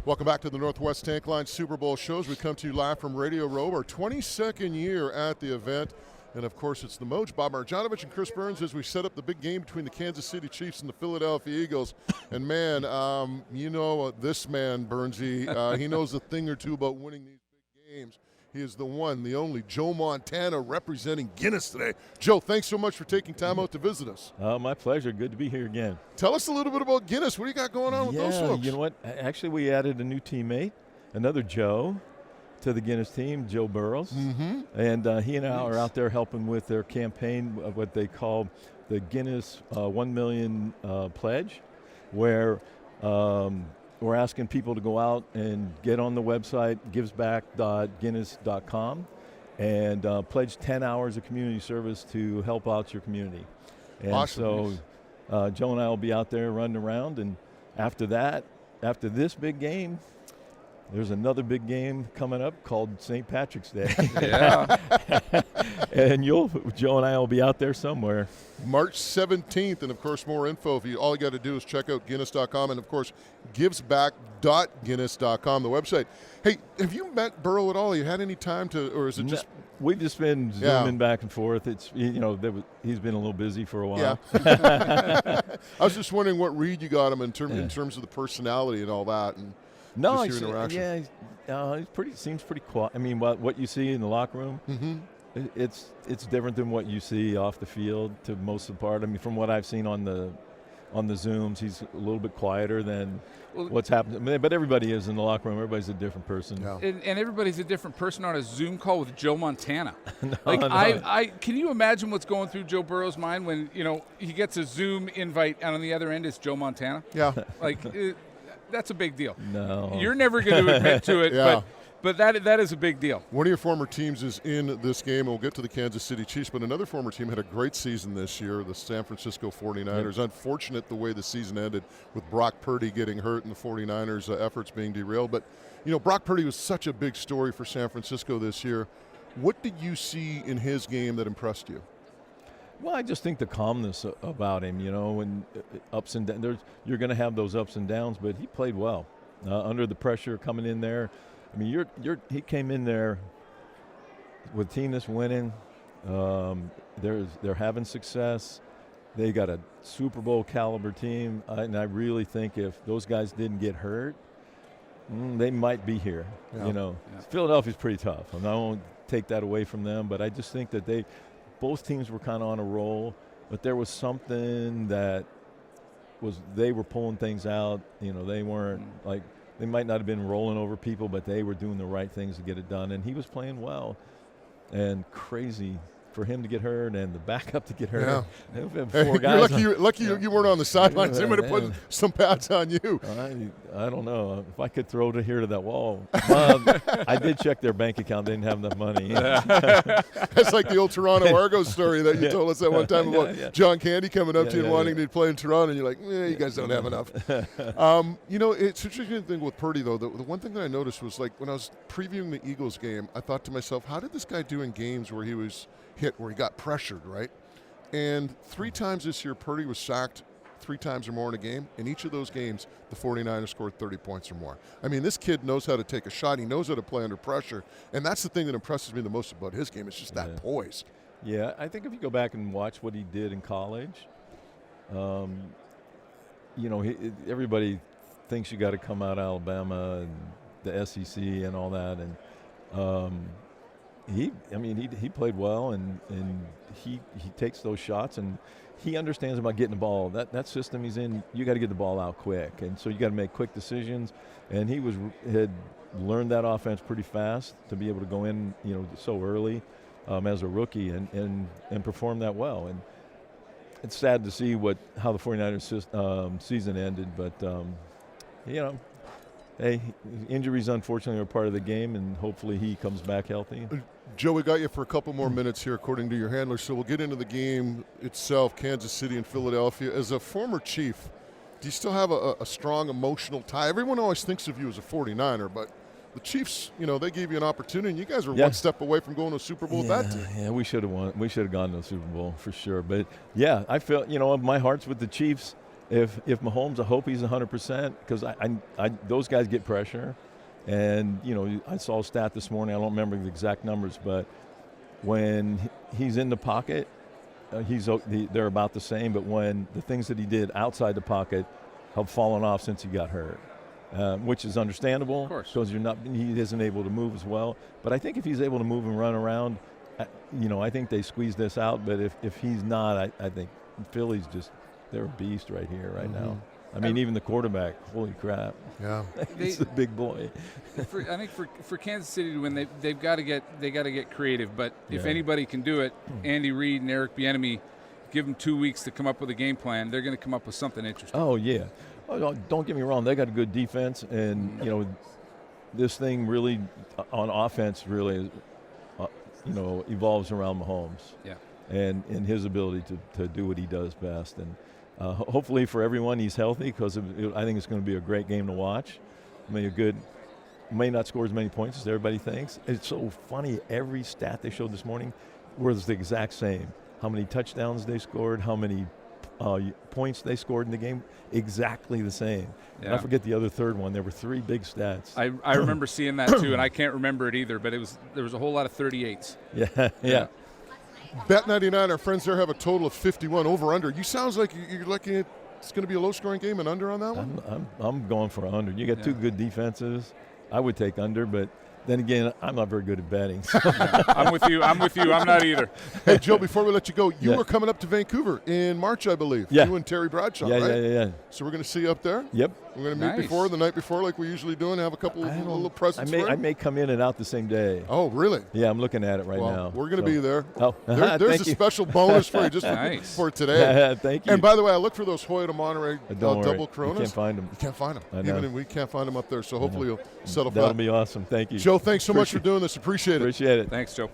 Welcome back to the Northwest Tank Line Super Bowl shows. We come to you live from Radio Row, our 22nd year at the event. And, of course, it's the Moj, Bob Marjanovic and Chris Burns as we set up the big game between the Kansas City Chiefs and the Philadelphia Eagles. And, man, you know this man, Burnsy, he knows a thing or two about winning these big games. He is the one, the only, Joe Montana, representing Guinness today. Joe, thanks so much for taking time out to visit us. My pleasure. Good to be here again. Tell us a little bit about Guinness. What do you got going on with those folks? You know what? Actually, we added a new teammate, another Joe, to the Guinness team, Joe Burrows. Mm-hmm. And he and I are out there helping with their campaign of what they call the Guinness 1 million pledge, where we're asking people to go out and get on the website, givesback.guinness.com, and pledge 10 hours of community service to help out your community. And awesome. So Joe and I will be out there running around, and after that, after this big game, there's another big game coming up called St. Patrick's Day. Yeah. And Joe and I will be out there somewhere. March 17th, and of course more info. All you got to do is check out Guinness.com and of course givesback.guinness.com, the website. Hey, have you met Burrow at all? You had any time to, or is it just? We've just been zooming back and forth. It's he's been a little busy for a while. Yeah. I was just wondering what read you got him in terms of the personality and all that, and no, just your interaction. Seems pretty quiet. I mean, what you see in the locker room. Mm-hmm. It's different than what you see off the field to most of the part. I mean, from what I've seen on the Zooms, he's a little bit quieter than what's happening. But everybody is in the locker room. Everybody's a different person. Yeah. And everybody's a different person on a Zoom call with Joe Montana. No. Can you imagine what's going through Joe Burrow's mind when he gets a Zoom invite and on the other end is Joe Montana? Yeah. That's a big deal. No. You're never going to admit to it, Yeah. but that is a big deal. One of your former teams is in this game. We'll get to the Kansas City Chiefs, but another former team had a great season this year, the San Francisco 49ers. Yep. Unfortunate the way the season ended with Brock Purdy getting hurt and the 49ers' efforts being derailed. But, Brock Purdy was such a big story for San Francisco this year. What did you see in his game that impressed you? Well, I just think the calmness about him, and ups and downs. You're going to have those ups and downs, but he played well under the pressure coming in there. I mean, he came in there with a team that's winning. They're having success. They got a Super Bowl caliber team, and I really think if those guys didn't get hurt, they might be here. Yeah. Philadelphia's pretty tough, and I won't take that away from them. But I just think that both teams were kind of on a roll, but there was something that they were pulling things out. They weren't like. They might not have been rolling over people, but they were doing the right things to get it done. And he was playing well. And crazy for him to get hurt and the backup to get hurt. Yeah. Four guys. You're lucky you weren't on the sidelines. They would have put some pads on you. I don't know. If I could throw it here to that wall. I did check their bank account. They didn't have enough money. That's like the old Toronto Argos story that you told us that one time about John Candy coming up to you and wanting to play in Toronto, and you're like, you guys don't have enough. It's an interesting thing with Purdy, though. The one thing that I noticed was, like, when I was previewing the Eagles game, I thought to myself, how did this guy do in games where he was hit, where he got pressured, right? And 3 times this year, Purdy was sacked 3 times or more in a game. In each of those games, the 49ers scored 30 points or more. I mean, this kid knows how to take a shot. He knows how to play under pressure. And that's the thing that impresses me the most about his game. It's just that poise. Yeah, I think if you go back and watch what he did in college, everybody thinks you got to come out of Alabama and the SEC and all that. And he played well, and he takes those shots, and he understands about getting the ball. That system he's in, you got to get the ball out quick, and so you got to make quick decisions. And he had learned that offense pretty fast to be able to go in, so early as a rookie and perform that well. And it's sad to see how the 49ers season ended, but hey, injuries unfortunately are part of the game, and hopefully he comes back healthy. Joe, we got you for a couple more minutes here, according to your handler, so we'll get into the game itself, Kansas City and Philadelphia. As a former Chief, do you still have a strong emotional tie? Everyone always thinks of you as a 49er, but the Chiefs, they gave you an opportunity, and you guys were one step away from going to a Super Bowl with that team. Yeah, we should have won. We should have gone to the Super Bowl for sure. But, yeah, I feel, my heart's with the Chiefs. if Mahomes, I hope he's 100% because those guys get pressure. And, you know, I saw a stat this morning. I don't remember the exact numbers, but when he's in the pocket, they're about the same. But when the things that he did outside the pocket have fallen off since he got hurt, which is understandable because he isn't able to move as well. But I think if he's able to move and run around, you know, I think they squeeze this out. But if he's not, I think Philly's they're a beast right here, right now. I mean, even the quarterback, holy crap. Yeah. He's a big boy. I think for Kansas City to win, they've got to get creative. But if anybody can do it, Andy Reid and Eric Bieniemy, give them 2 weeks to come up with a game plan. They're going to come up with something interesting. Oh, yeah. Oh, don't get me wrong. They got a good defense. And, you know, this thing really, on offense, really, you know, evolves around Mahomes. Yeah. And his ability to do what he does best. And hopefully for everyone, he's healthy because I think it's going to be a great game to watch. I mean, may not score as many points as everybody thinks. It's so funny. Every stat they showed this morning was the exact same. How many touchdowns they scored, how many points they scored in the game, exactly the same. Yeah. And I forget the other third one. There were 3 big stats. I remember seeing that too, and I can't remember it either, but there was a whole lot of 38s. Yeah. Bet99, our friends there have a total of 51 over/under. You sounds like you're looking at it's going to be a low-scoring game and under on that one. I'm going for under. You got 2 good defenses. I would take under, but then again, I'm not very good at betting. I'm with you. I'm not either. Hey, Joe, before we let you go, you were coming up to Vancouver in March, I believe. Yeah. You and Terry Bradshaw, right? Yeah. So we're going to see you up there? Yep. We're going to meet the night before, like we usually do, and have a couple little presents. I may come in and out the same day. Oh, really? Yeah, I'm looking at it right now. We're going to be there. Oh, there's a special bonus for you just for today. Thank you. And by the way, I look for those Hoya to Monterey double Coronas. You can't find them. You can't find them. I know. Even we can't find them up there. So hopefully you'll settle for that. That'll be awesome. Thank you. Joe, thanks so much for doing this. Appreciate it. Appreciate it. Thanks, Joe.